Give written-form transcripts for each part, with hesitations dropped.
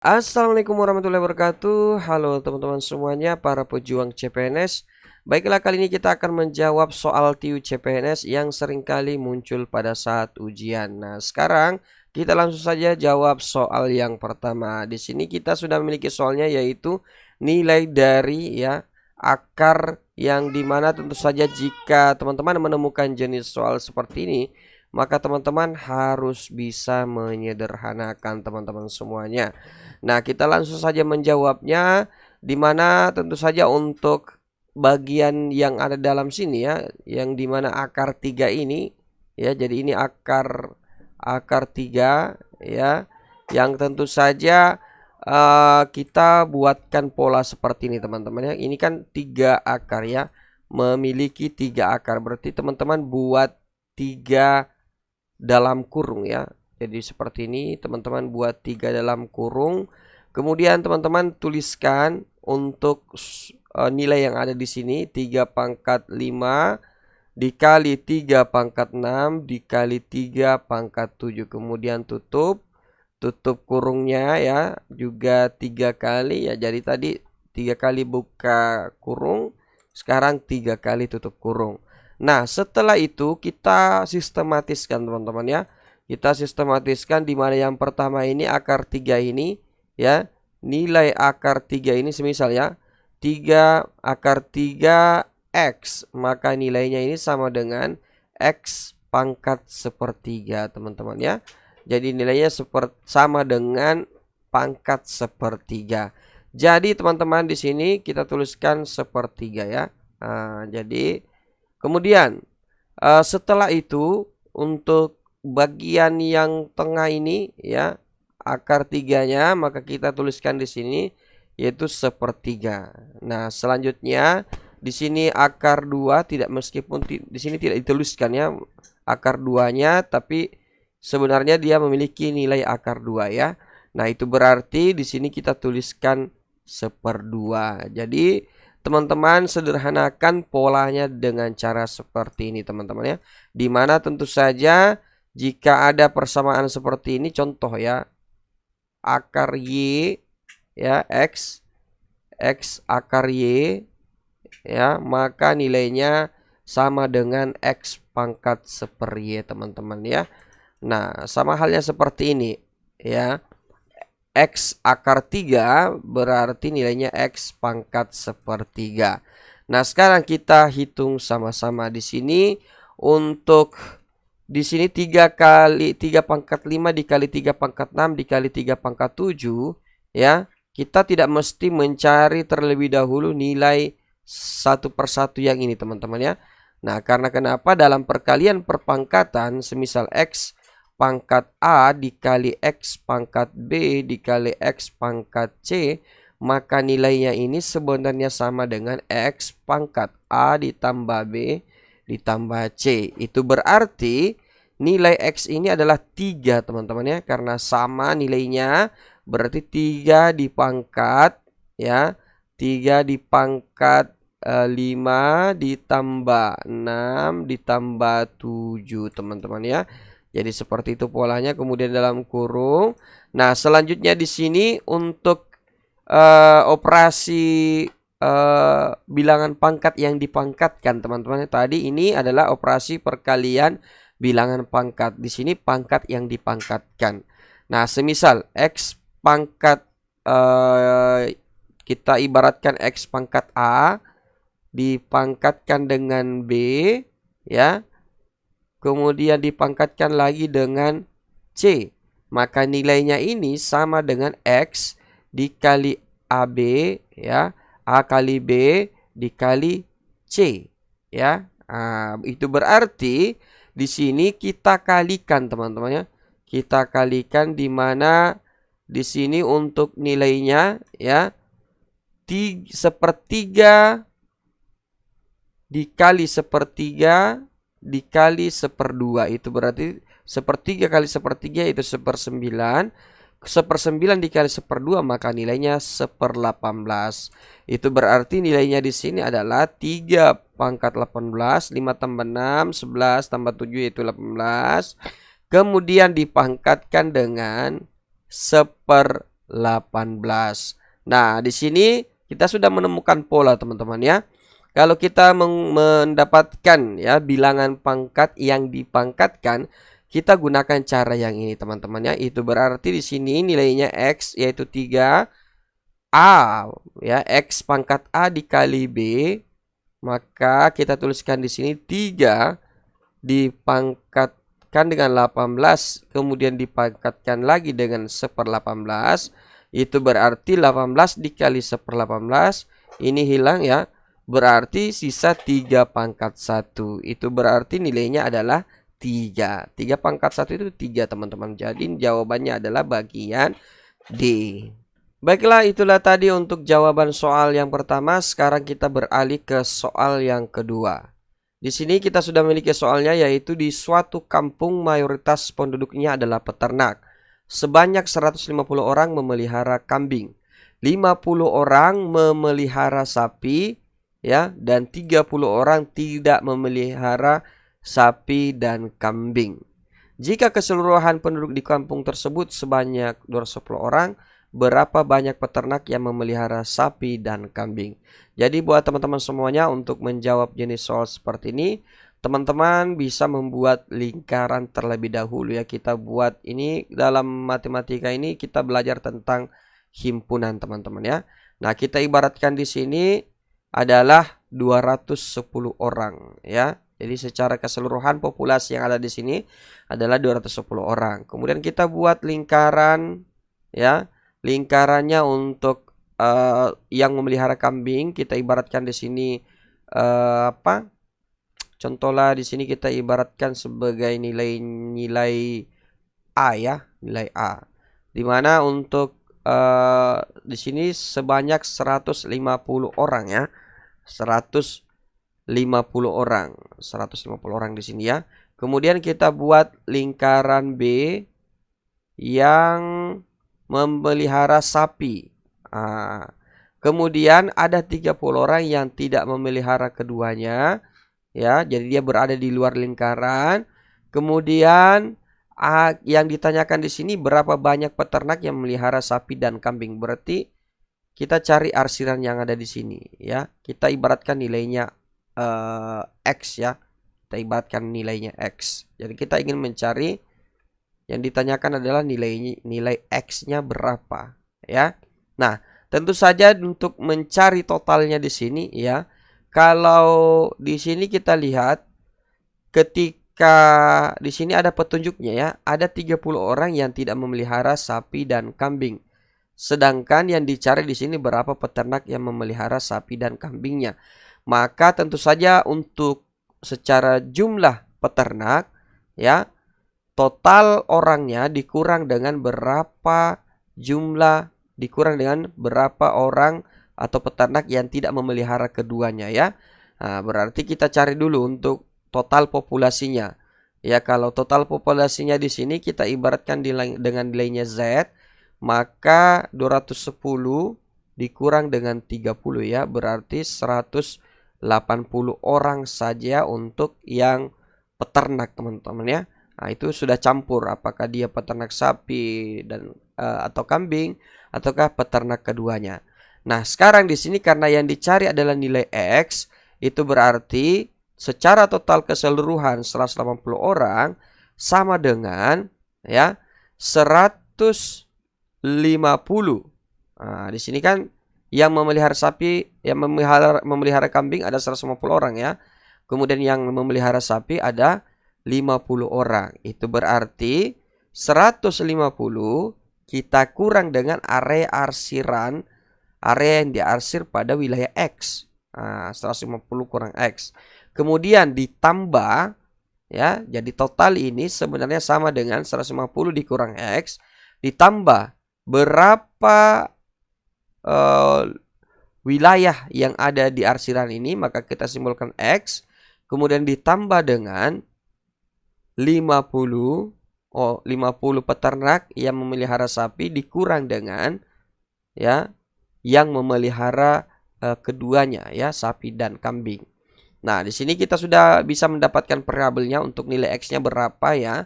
Assalamualaikum warahmatullahi wabarakatuh. Halo teman-teman semuanya, para pejuang CPNS. Baiklah, kali ini kita akan menjawab soal TIU CPNS yang seringkali muncul pada saat ujian. Nah, sekarang kita langsung saja jawab soal yang pertama. Di sini kita sudah memiliki soalnya, yaitu nilai dari akar, yang dimana tentu saja jika teman-teman menemukan jenis soal seperti ini, maka teman-teman harus bisa menyederhanakan teman-teman semuanya. Nah, kita langsung saja menjawabnya, dimana tentu saja untuk bagian yang ada dalam sini yang dimana akar 3 ini jadi ini akar akar 3 yang tentu saja kita buatkan pola seperti ini teman-teman Ini kan 3 akar memiliki 3 akar, berarti teman-teman buat 3 dalam kurung Jadi seperti ini teman-teman buat 3 dalam kurung. Kemudian teman-teman tuliskan untuk nilai yang ada di sini 3 pangkat 5 dikali 3 pangkat 6 dikali 3 pangkat 7. Kemudian tutup kurungnya juga 3 kali Jadi tadi 3 kali buka kurung, sekarang 3 kali tutup kurung. Nah, setelah itu kita sistematiskan teman-teman Kita sistematiskan di mana yang pertama ini akar 3 ini nilai akar 3 ini semisal 3 akar 3 X, maka nilainya ini sama dengan X pangkat sepertiga teman-teman Jadi nilainya sama dengan pangkat sepertiga. Jadi teman-teman di sini kita tuliskan sepertiga Nah, jadi kemudian setelah itu untuk bagian yang tengah ini akar 3-nya, maka kita tuliskan di sini yaitu sepertiga. Nah, selanjutnya di sini akar 2 meskipun di sini tidak dituliskan akar 2-nya, tapi sebenarnya dia memiliki nilai akar 2 Nah, itu berarti di sini kita tuliskan seperdua. Jadi teman-teman sederhanakan polanya dengan cara seperti ini teman-teman Dimana tentu saja jika ada persamaan seperti ini, contoh akar Y X akar Y maka nilainya sama dengan X pangkat seper Y teman-teman Nah, sama halnya seperti ini X akar 3 berarti nilainya X pangkat sepertiga. Nah, sekarang kita hitung sama-sama di sini. Untuk di sini 3 kali 3 pangkat 5 dikali 3 pangkat 6 dikali 3 pangkat 7 kita tidak mesti mencari terlebih dahulu nilai satu persatu yang ini teman-teman Nah, karena kenapa? Dalam perkalian perpangkatan, semisal X pangkat A dikali X pangkat B dikali X pangkat C, maka nilainya ini sebenarnya sama dengan X pangkat A ditambah B ditambah C. Itu berarti nilai X ini adalah 3 teman-teman karena sama nilainya, berarti 3 dipangkat 3 dipangkat 5 ditambah 6 ditambah 7 teman-teman Jadi seperti itu polanya, kemudian dalam kurung. Nah, selanjutnya di sini untuk operasi bilangan pangkat yang dipangkatkan teman-teman tadi, ini adalah operasi perkalian bilangan pangkat. Di sini pangkat yang dipangkatkan. Nah, semisal X pangkat kita ibaratkan X pangkat A dipangkatkan dengan B kemudian dipangkatkan lagi dengan C, maka nilainya ini sama dengan X dikali AB A kali B dikali C itu berarti di sini kita kalikan teman-teman Kita kalikan di mana di sini untuk nilainya sepertiga dikali sepertiga dikali seperdua, itu berarti sepertiga kali sepertiga itu 1/9. 1/9 dikali seperdua maka nilainya 1/18. Itu berarti nilainya di sini adalah 3 pangkat 18, 5 tambah 6, 11 tambah 7 yaitu 18. Kemudian dipangkatkan dengan 1/18 18. Nah, di sini kita sudah menemukan pola teman-teman ya. Kalau kita mendapatkan ya bilangan pangkat yang dipangkatkan, kita gunakan cara yang ini teman-teman ya. Itu berarti di sini nilainya X yaitu 3 A ya, X pangkat A dikali B, maka kita tuliskan di sini 3 dipangkatkan dengan 18, kemudian dipangkatkan lagi dengan 1/18, itu berarti 18 dikali 1/18, ini hilang ya, berarti sisa 3 pangkat 1, itu berarti nilainya adalah 3. 3 pangkat 1 itu 3 teman-teman, jadi jawabannya adalah bagian D. Baiklah, itulah tadi untuk jawaban soal yang pertama. Sekarang kita beralih ke soal yang kedua. Di sini kita sudah memiliki soalnya, yaitu di suatu kampung mayoritas penduduknya adalah peternak. Sebanyak 150 orang memelihara kambing, 50 orang memelihara sapi, ya, dan 30 orang tidak memelihara sapi dan kambing. Jika keseluruhan penduduk di kampung tersebut sebanyak 210 orang, berapa banyak peternak yang memelihara sapi dan kambing? Jadi buat teman-teman semuanya, untuk menjawab jenis soal seperti ini, teman-teman bisa membuat lingkaran terlebih dahulu ya. Kita buat ini dalam matematika ini kita belajar tentang himpunan teman-teman ya. Nah, kita ibaratkan di sini adalah 210 orang ya. Jadi secara keseluruhan populasi yang ada di sini adalah 210 orang. Kemudian kita buat lingkaran ya. Lingkarannya untuk yang memelihara kambing kita ibaratkan di sini apa? Contohnya di sini kita ibaratkan sebagai nilai A ya, nilai A. Dimana untuk di sini sebanyak 150 orang ya. 150 orang. 150 orang di sini ya. Kemudian kita buat lingkaran B yang memelihara sapi. Kemudian ada 30 orang yang tidak memelihara keduanya ya, jadi dia berada di luar lingkaran. Kemudian yang ditanyakan di sini berapa banyak peternak yang memelihara sapi dan kambing. Berarti kita cari arsiran yang ada di sini ya. Kita ibaratkan nilainya X ya. Kita ibaratkan nilainya X. Jadi kita ingin mencari, yang ditanyakan adalah nilai X-nya berapa ya. Nah, tentu saja untuk mencari totalnya di sini ya. Kalau di sini kita lihat ketika di sini ada petunjuknya ya, ada 30 orang yang tidak memelihara sapi dan kambing. Sedangkan yang dicari di sini berapa peternak yang memelihara sapi dan kambingnya. Maka tentu saja untuk secara jumlah peternak ya, total orangnya dikurang dengan berapa jumlah, dikurang dengan berapa orang atau peternak yang tidak memelihara keduanya ya. Nah, berarti kita cari dulu untuk total populasinya. Ya, kalau total populasinya di sini kita ibaratkan dengan nilainya Z, maka 210 dikurang dengan 30 ya, berarti 180 orang saja untuk yang peternak teman-teman ya. Nah, itu sudah campur apakah dia peternak sapi dan atau kambing ataukah peternak keduanya. Nah, sekarang di sini karena yang dicari adalah nilai X, itu berarti secara total keseluruhan 180 orang sama dengan ya 150. Nah, di sini kan yang memelihara sapi, yang memelihara kambing ada 150 orang ya. Kemudian yang memelihara sapi ada 50 orang. Itu berarti 150 kita kurang dengan area arsiran, area yang diarsir pada wilayah X. Nah, 150 kurang X. Kemudian ditambah ya, jadi total ini sebenarnya sama dengan 150 dikurang X ditambah berapa wilayah yang ada di arsiran ini, maka kita simbolkan X. Kemudian ditambah dengan 50 peternak yang memelihara sapi dikurang dengan ya yang memelihara keduanya ya, sapi dan kambing. Nah, di sini kita sudah bisa mendapatkan variabelnya untuk nilai X-nya berapa ya.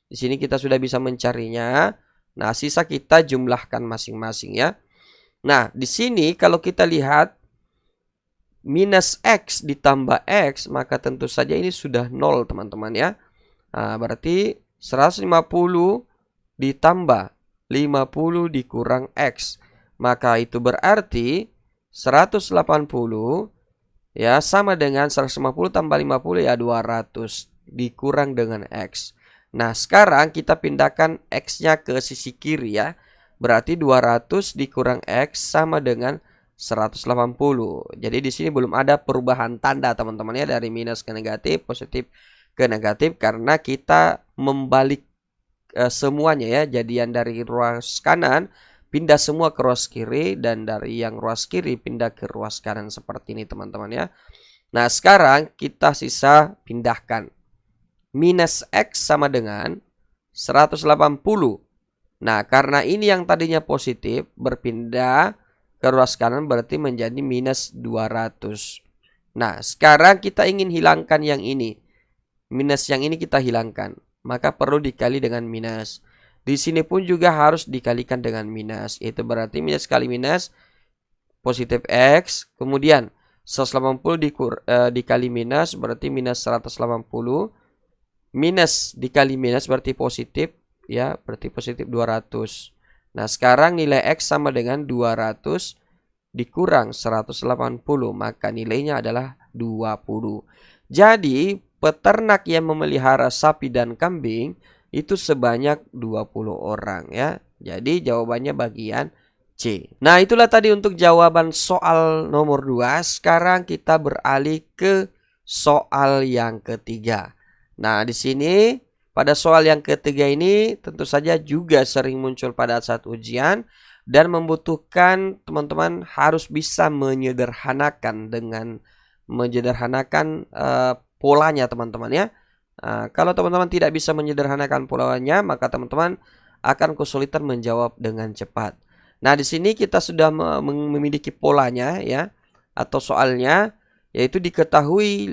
Di sini kita sudah bisa mencarinya. Nah, sisa kita jumlahkan masing-masing ya. Nah, di sini kalau kita lihat minus X ditambah X, maka tentu saja ini sudah 0 teman-teman ya. Nah, berarti 150 ditambah 50 dikurang X. Maka itu berarti 180 ya sama dengan 150 tambah 50 ya 200 dikurang dengan X. Nah, sekarang kita pindahkan X-nya ke sisi kiri ya. Berarti 200 dikurang X sama dengan 180. Jadi di sini belum ada perubahan tanda teman-teman ya, dari minus ke negatif, positif ke negatif, karena kita membalik semuanya ya. Jadian dari ruas kanan pindah semua ke ruas kiri, dan dari yang ruas kiri pindah ke ruas kanan seperti ini teman-teman ya. Nah, sekarang kita sisa pindahkan. Minus X sama dengan 180. Nah, karena ini yang tadinya positif berpindah ke ruas kanan berarti menjadi minus 200. Nah, sekarang kita ingin hilangkan yang ini. Minus yang ini kita hilangkan. Maka perlu dikali dengan minus. Di sini pun juga harus dikalikan dengan minus. Itu berarti minus kali minus positif X. Kemudian 180 dikali minus berarti minus 180. Minus dikali minus berarti positif ya, berarti positif 200. Nah, sekarang nilai X sama dengan 200 dikurang 180, maka nilainya adalah 20. Jadi, peternak yang memelihara sapi dan kambing itu sebanyak 20 orang ya. Jadi, jawabannya bagian C. Nah, itulah tadi untuk jawaban soal nomor 2. Sekarang kita beralih ke soal yang ketiga. Nah, di sini pada soal yang ketiga ini tentu saja juga sering muncul pada saat ujian dan membutuhkan teman-teman harus bisa menyederhanakan polanya teman-teman ya. Kalau teman-teman tidak bisa menyederhanakan polanya, maka teman-teman akan kesulitan menjawab dengan cepat. Nah, di sini kita sudah memiliki polanya ya, atau soalnya, yaitu diketahui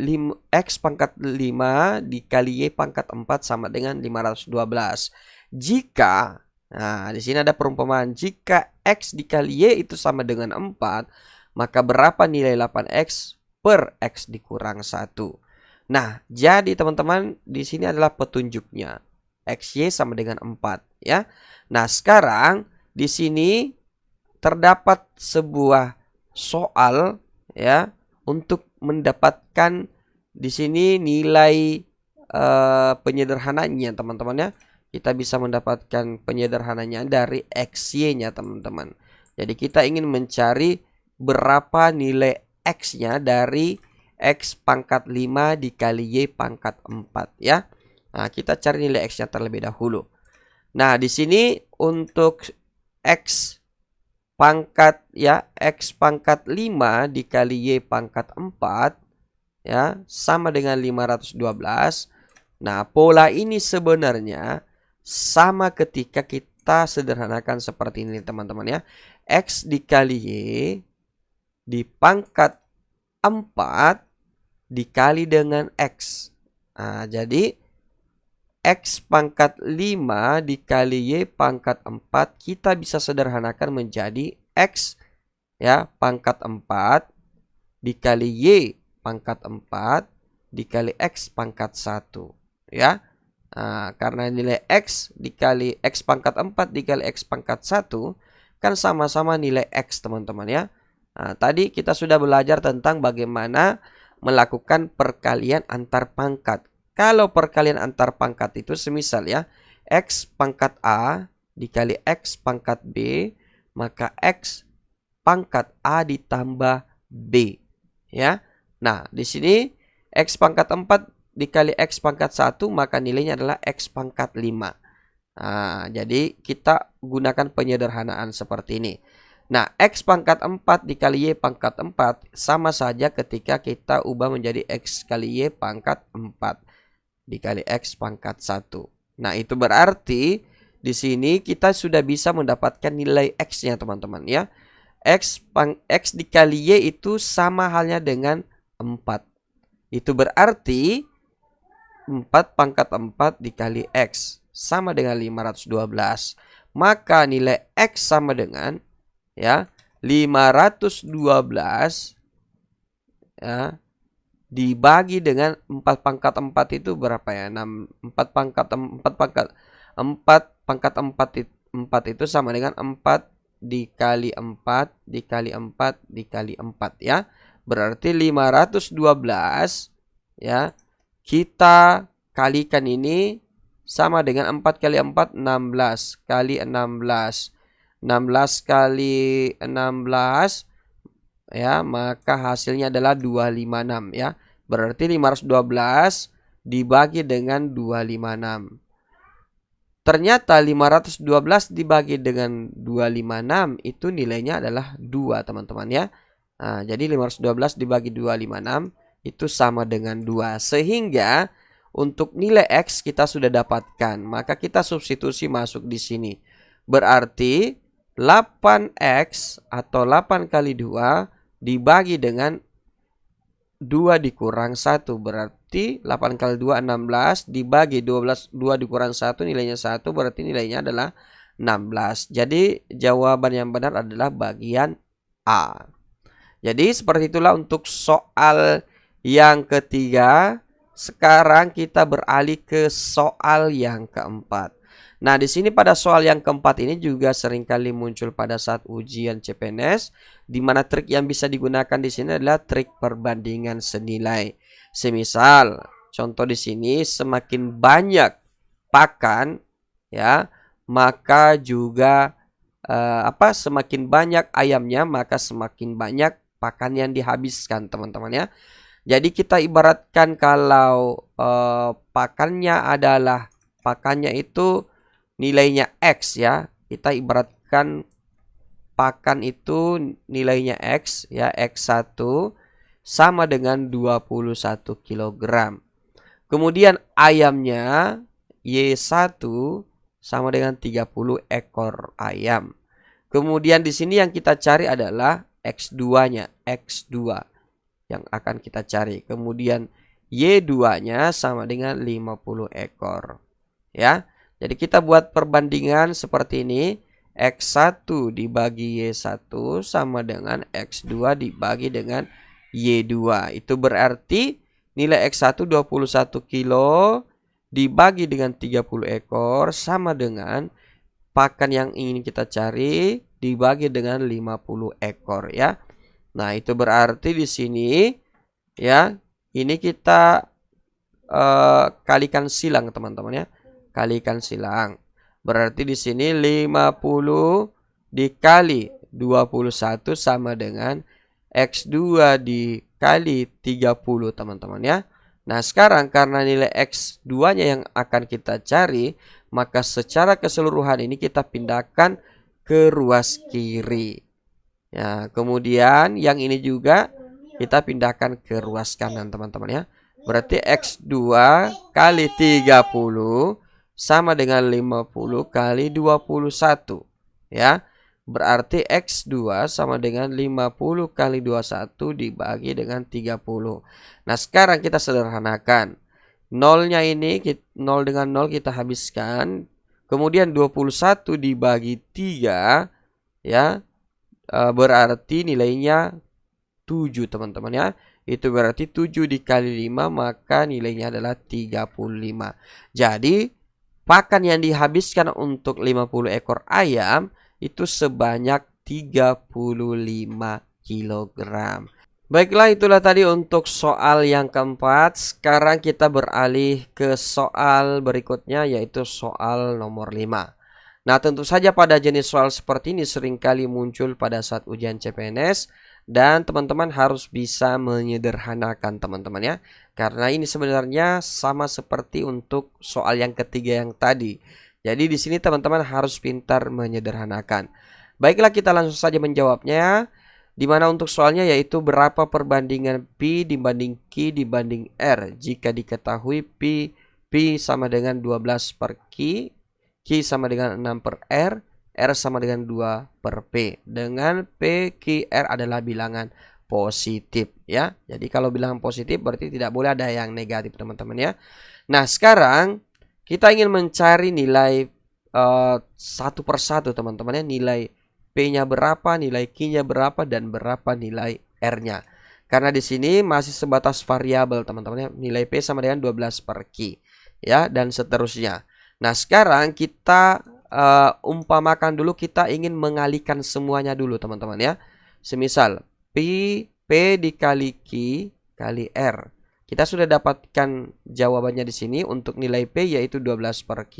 X pangkat 5 dikali Y pangkat 4 sama dengan 512. Jika, nah di sini ada perumpamaan, jika X dikali Y itu sama dengan 4, maka berapa nilai 8X per X dikurang 1? Nah, jadi teman-teman di sini adalah petunjuknya. XY sama dengan 4 ya. Nah, sekarang di sini terdapat sebuah soal ya untuk mendapatkan di sini nilai penyederhananya teman-teman ya. Kita bisa mendapatkan penyederhananya dari XY-nya teman-teman. Jadi kita ingin mencari berapa nilai X-nya dari X pangkat 5 dikali Y pangkat 4 ya. Nah, kita cari nilai X-nya terlebih dahulu. Nah, di sini untuk X pangkat ya, X pangkat 5 dikali Y pangkat 4 ya, sama dengan 512. Nah, pola ini sebenarnya sama ketika kita sederhanakan seperti ini teman-teman ya. X dikali Y di pangkat 4 dikali dengan X. Nah, jadi X pangkat 5 dikali Y pangkat 4 kita bisa sederhanakan menjadi X ya pangkat 4 dikali Y pangkat 4 dikali X pangkat 1 ya. Nah, karena nilai X dikali X pangkat 4 dikali X pangkat 1 kan sama-sama nilai X teman-teman ya. Nah, tadi kita sudah belajar tentang bagaimana melakukan perkalian antar pangkat. Kalau perkalian antar pangkat itu semisal ya, X pangkat A dikali X pangkat B, maka X pangkat A ditambah B. Ya. Nah, di sini X pangkat 4 dikali X pangkat 1, maka nilainya adalah X pangkat 5. Nah, jadi kita gunakan penyederhanaan seperti ini. Nah, X pangkat 4 dikali Y pangkat 4 sama saja ketika kita ubah menjadi X kali Y pangkat 4 dikali X pangkat 1. Nah, itu berarti di sini kita sudah bisa mendapatkan nilai X-nya teman-teman ya. X dikali Y itu sama halnya dengan 4. Itu berarti 4 pangkat 4 dikali X sama dengan 512. maka nilai X sama dengan ya 512 ya dibagi dengan 4 pangkat 4 itu berapa ya? 6 4 pangkat 4 pangkat 4 pangkat 4 itu sama dengan 4 dikali 4 dikali 4 dikali 4 ya. Berarti 512 ya. Kita kalikan ini sama dengan 4 kali 4 16 kali 16. 16 kali 16 ya, maka hasilnya adalah 256 ya. Berarti 512 dibagi dengan 256. Ternyata 512 dibagi dengan 256 itu nilainya adalah 2 teman-teman ya. Nah, jadi 512 dibagi 256 itu sama dengan 2. Sehingga untuk nilai X kita sudah dapatkan. Maka kita substitusi masuk di sini. Berarti 8X atau 8 kali 2 dibagi dengan 2 dikurang 1. Berarti 8 kali 2 16 dibagi 12 2 dikurang 1 nilainya 1, berarti nilainya adalah 16. Jadi jawaban yang benar adalah bagian A. Jadi seperti itulah untuk soal yang ketiga. Sekarang kita beralih ke soal yang keempat. Nah, di sini pada soal yang keempat ini juga seringkali muncul pada saat ujian CPNS, di mana trik yang bisa digunakan di sini adalah trik perbandingan senilai. Semisal, contoh di sini semakin banyak pakan, ya, maka juga semakin banyak ayamnya, maka semakin banyak pakan yang dihabiskan, teman-teman ya. Jadi kita ibaratkan kalau pakannya itu nilainya X ya. Kita ibaratkan pakan itu nilainya X ya, X1 sama dengan 21 kg. Kemudian ayamnya Y1 sama dengan 30 ekor ayam. Kemudian di sini yang kita cari adalah X2-nya, X2 yang akan kita cari. Kemudian Y2-nya sama dengan 50 ekor. Ya. Jadi kita buat perbandingan seperti ini. X1 dibagi Y1 sama dengan X2 dibagi dengan Y2. Itu berarti nilai X1 21 kilo dibagi dengan 30 ekor sama dengan pakan yang ingin kita cari dibagi dengan 50 ekor ya. Nah, itu berarti di sini ya, ini kita kalikan silang teman-teman ya. Kalikan silang. Berarti di sini 50 dikali 21 sama dengan X2 dikali 30 teman-teman ya. Nah, sekarang karena nilai X2-nya yang akan kita cari, maka secara keseluruhan ini kita pindahkan ke ruas kiri. Ya, kemudian yang ini juga kita pindahkan ke ruas kanan teman-teman ya. Berarti X2 kali 30 sama dengan 50 kali 21 ya. Berarti X2 sama dengan 50 kali 21 dibagi dengan 30. Nah, sekarang kita sederhanakan. Nolnya ini 0 dengan 0 kita habiskan. Kemudian 21 dibagi 3 ya. Berarti nilainya 7 teman-teman ya. Itu berarti 7 dikali 5 maka nilainya adalah 35. Jadi pakan yang dihabiskan untuk 50 ekor ayam itu sebanyak 35 kg. Baiklah, itulah tadi untuk soal yang keempat. Sekarang kita beralih ke soal berikutnya, yaitu soal nomor 5. Nah, tentu saja pada jenis soal seperti ini seringkali muncul pada saat ujian CPNS. Dan teman-teman harus bisa menyederhanakan teman-teman ya. Karena ini sebenarnya sama seperti untuk soal yang ketiga yang tadi. Jadi di sini teman-teman harus pintar menyederhanakan. Baiklah, kita langsung saja menjawabnya. Dimana untuk soalnya yaitu berapa perbandingan Pi dibanding Q dibanding R. Jika diketahui Pi sama dengan 12 per Q, Q sama dengan 6 per R, R sama dengan 2 per P. Dengan P, Q, R adalah bilangan positif ya. Jadi kalau bilangan positif berarti tidak boleh ada yang negatif teman-teman ya. Nah, sekarang kita ingin mencari nilai satu persatu teman-teman ya, nilai P-nya berapa, nilai Q-nya berapa, dan berapa nilai R-nya. Karena di sini masih sebatas variabel teman-teman ya, nilai P sama dengan 12 per Q ya, dan seterusnya. Nah, sekarang kita umpamakan dulu kita ingin mengalihkan semuanya dulu teman-teman ya. Semisal P dikali Q kali R. Kita sudah dapatkan jawabannya di sini untuk nilai P yaitu 12 per Q.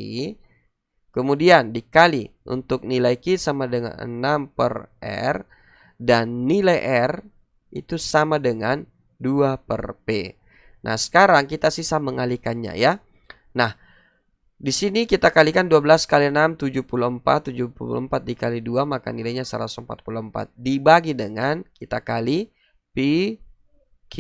Kemudian dikali untuk nilai Q sama dengan 6 per R. Dan nilai R itu sama dengan 2 per P. Nah, sekarang kita sisa mengalihkannya ya. Nah, di sini kita kalikan 12 kali 6, 74. 74 dikali 2, maka nilainya 144. Dibagi dengan, kita kali P, Q,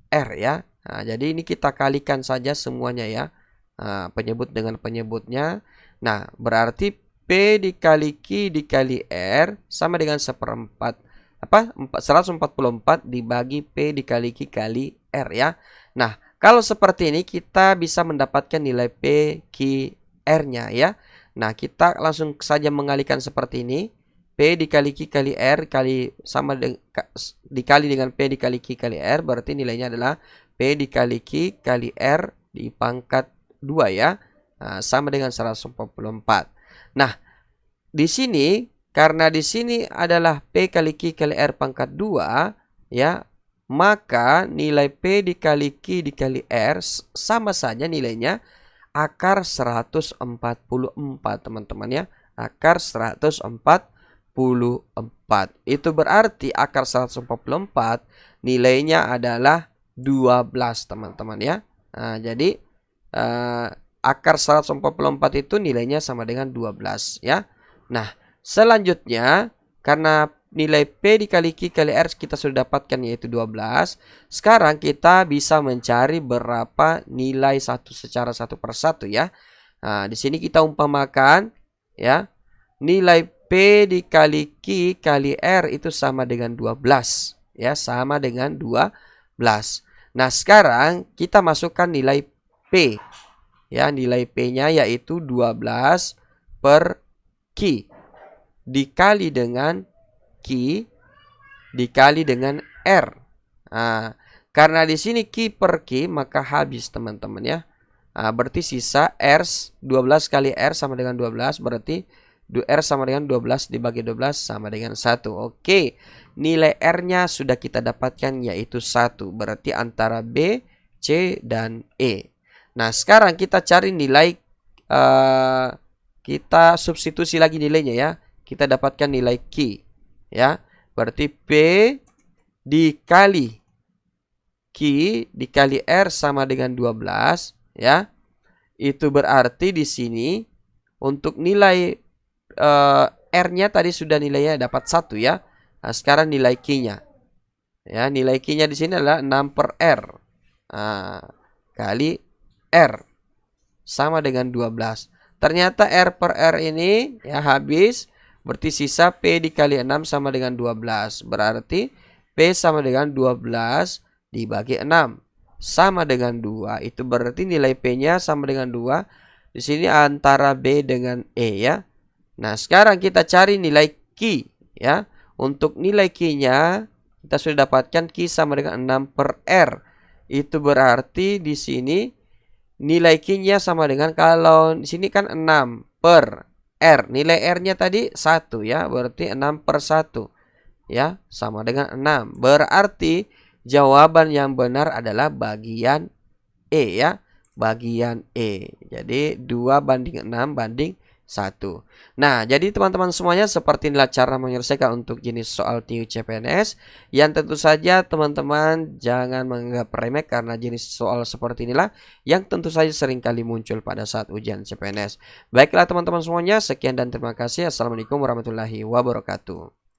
R ya. Nah, jadi ini kita kalikan saja semuanya ya. Nah, penyebut dengan penyebutnya. Nah, berarti P dikali Q dikali R sama dengan 144 dibagi P dikali Q kali R ya. Nah, kalau seperti ini kita bisa mendapatkan nilai P, Q, R-nya ya. Nah, kita langsung saja mengalihkan seperti ini. P dikali Q kali R dikali dengan P dikali Q kali R, berarti nilainya adalah P dikali Q kali R di pangkat 2 ya. Nah, sama dengan 144. Nah, di sini karena di sini adalah P kali Q kali R pangkat 2 ya, maka nilai P dikali Q dikali R sama saja nilainya akar 144 teman-teman ya. Akar 144. Itu berarti akar 144 nilainya adalah 12 teman-teman ya. Nah, jadi akar 144 itu nilainya sama dengan 12 ya. Nah, selanjutnya karena nilai P dikali Q kali R kita sudah dapatkan yaitu 12. Sekarang kita bisa mencari berapa nilai secara satu persatu ya. Nah, di sini kita umpamakan ya. Nilai P dikali Q kali R itu sama dengan 12 ya, sama dengan 12. Nah, sekarang kita masukkan nilai P. Ya, nilai P-nya yaitu 12 per Q dikali dengan Q dikali dengan R. Nah, karena di sini Q per Q maka habis teman-teman ya. Nah, berarti sisa R 12 kali R sama dengan 12, berarti R sama dengan 12 dibagi 12 sama dengan 1. Oke, nilai R-nya sudah kita dapatkan yaitu 1. Berarti antara B, C, dan E. Nah, sekarang kita cari nilai, kita substitusi lagi nilainya ya. Kita dapatkan nilai Q ya. Berarti P dikali Q dikali R sama dengan 12 ya. Itu berarti di sini untuk nilai R-nya tadi sudah nilainya dapat 1 ya. Nah, sekarang nilai Q-nya. Ya, nilai Q-nya di sini adalah 6 per R. Nah, kali R sama dengan 12. Ternyata R per R ini ya habis, berarti sisa P dikali 6 sama dengan 12. Berarti P sama dengan 12 dibagi 6 sama dengan 2. Itu berarti nilai P-nya sama dengan 2. Di sini antara B dengan E ya. Nah, sekarang kita cari nilai Q ya. Untuk nilai Q-nya kita sudah dapatkan Q sama dengan 6 per R. Itu berarti di sini nilai Q-nya sama dengan, kalau di sini kan 6 per R. Nilai R-nya tadi 1 ya. Berarti 6 per 1 ya. Sama dengan 6. Berarti jawaban yang benar adalah bagian E ya. Bagian E. Jadi 2 banding 6 banding 1. Nah, jadi teman-teman semuanya, seperti inilah cara menyelesaikan untuk jenis soal TIU CPNS. Yang tentu saja teman-teman jangan menganggap remeh, karena jenis soal seperti inilah yang tentu saja seringkali muncul pada saat ujian CPNS. Baiklah teman-teman semuanya, sekian dan terima kasih. Assalamualaikum warahmatullahi wabarakatuh.